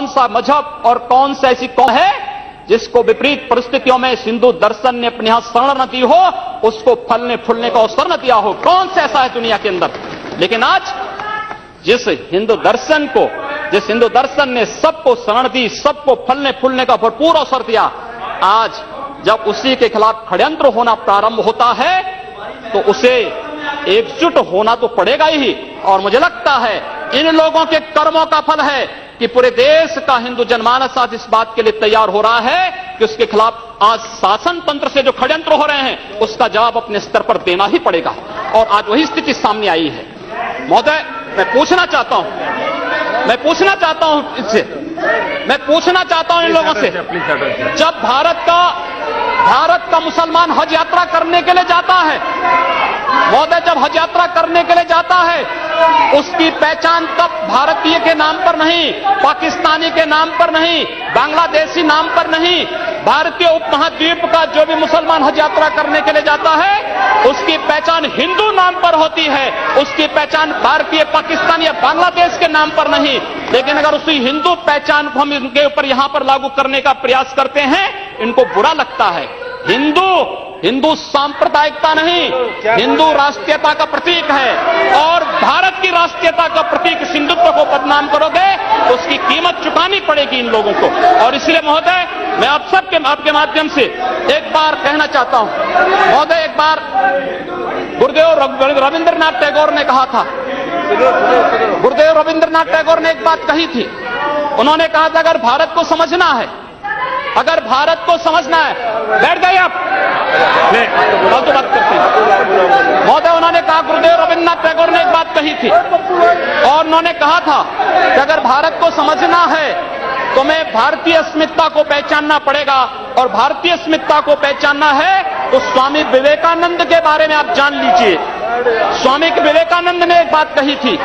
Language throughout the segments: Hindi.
कौन सा मजहब और कौन सा ऐसी कौन है जिसको विपरीत परिस्थितियों में हिंदू दर्शन ने अपने यहां शरण न दी हो, उसको फलने फूलने का अवसर न दिया हो? कौन सा ऐसा है दुनिया के अंदर? लेकिन आज जिस हिंदू दर्शन ने सबको शरण दी, सबको फलने फूलने का भरपूर अवसर दिया, आज जब उसी के खिलाफ षड्यंत्र होना प्रारंभ होता है तो उसे एकजुट होना तो पड़ेगा ही। और मुझे लगता है इन लोगों के कर्मों का फल है कि पूरे देश का हिंदू जनमानस आज इस बात के लिए तैयार हो रहा है कि उसके खिलाफ आज शासन तंत्र से जो षड्यंत्र हो रहे हैं उसका जवाब अपने स्तर पर देना ही पड़ेगा। और आज वही स्थिति सामने आई है। महोदय, मैं पूछना चाहता हूं इन लोगों से, जब भारत का मुसलमान हज यात्रा करने के लिए जाता है, महोदय, जब हज यात्रा करने के लिए जाता है, उसकी पहचान तब भारतीय के नाम पर नहीं, पाकिस्तानी के नाम पर नहीं, बांग्लादेशी नाम पर नहीं, भारतीय उपमहाद्वीप का जो भी मुसलमान हज यात्रा करने के लिए जाता है उसकी पहचान हिंदू नाम पर होती है, उसकी पहचान भारतीय, पाकिस्तानी या बांग्लादेश के नाम पर नहीं। लेकिन अगर उसी हिंदू पहचान को हम इनके ऊपर यहां पर लागू करने का प्रयास करते हैं, इनको बुरा लगता है। हिंदू सांप्रदायिकता नहीं, हिंदू राष्ट्रीयता का प्रतीक है और भारत की राष्ट्रीयता का प्रतीक हिंदुत्व को बदनाम करोगे तो उसकी कीमत चुकानी पड़ेगी इन लोगों को। और इसलिए महोदय, मैं आप सबके आपके माध्यम से एक बार कहना चाहता हूं, महोदय, एक बार गुरुदेव रविंद्रनाथ टैगोर ने कहा था, गुरुदेव रविंद्रनाथ टैगोर ने एक बात कही थी। उन्होंने कहा था अगर भारत को समझना है, बैठ गए आप, फालतू बात करते हैं। महोदय, उन्होंने कहा, गुरुदेव रविंद्रनाथ टैगोर ने एक बात कही थी और उन्होंने कहा था कि अगर भारत को समझना है तो मैं भारतीय अस्मिता को पहचानना पड़ेगा, और भारतीय अस्मिता को पहचानना है तो स्वामी विवेकानंद के बारे में आप जान लीजिए। स्वामी विवेकानंद ने एक बात कही थी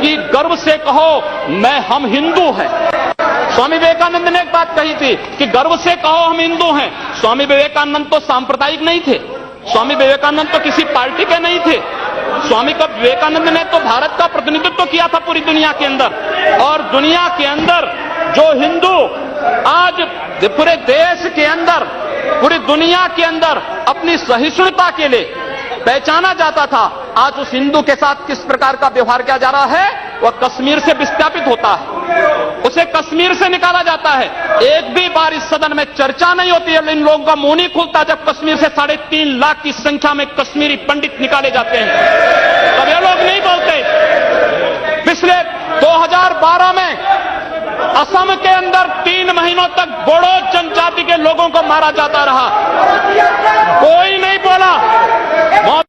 कि गर्व से कहो हम हिंदू हैं। स्वामी विवेकानंद ने एक बात कही थी कि गर्व से कहो हम हिंदू हैं। स्वामी विवेकानंद तो सांप्रदायिक नहीं थे, स्वामी विवेकानंद तो किसी पार्टी के नहीं थे। स्वामी विवेकानंद ने तो भारत का प्रतिनिधित्व किया था पूरी दुनिया के अंदर, और दुनिया के अंदर जो हिंदू आज पूरे देश के अंदर, पूरी दुनिया के अंदर अपनी सहिष्णुता के लिए पहचाना जाता था, आज उस हिंदू के साथ किस प्रकार का व्यवहार किया जा रहा है, वह कश्मीर से विस्थापित होता है, उसे कश्मीर से निकाला जाता है। एक भी बार इस सदन में चर्चा नहीं होती है, इन लोगों का मुंह नहीं खुलता जब कश्मीर से 3.5 लाख की संख्या में कश्मीरी पंडित निकाले जाते हैं, तब ये लोग नहीं बोलते। पिछले 2012 में असम के अंदर 3 महीनों तक बोडो जनजाति के लोगों को मारा जाता रहा।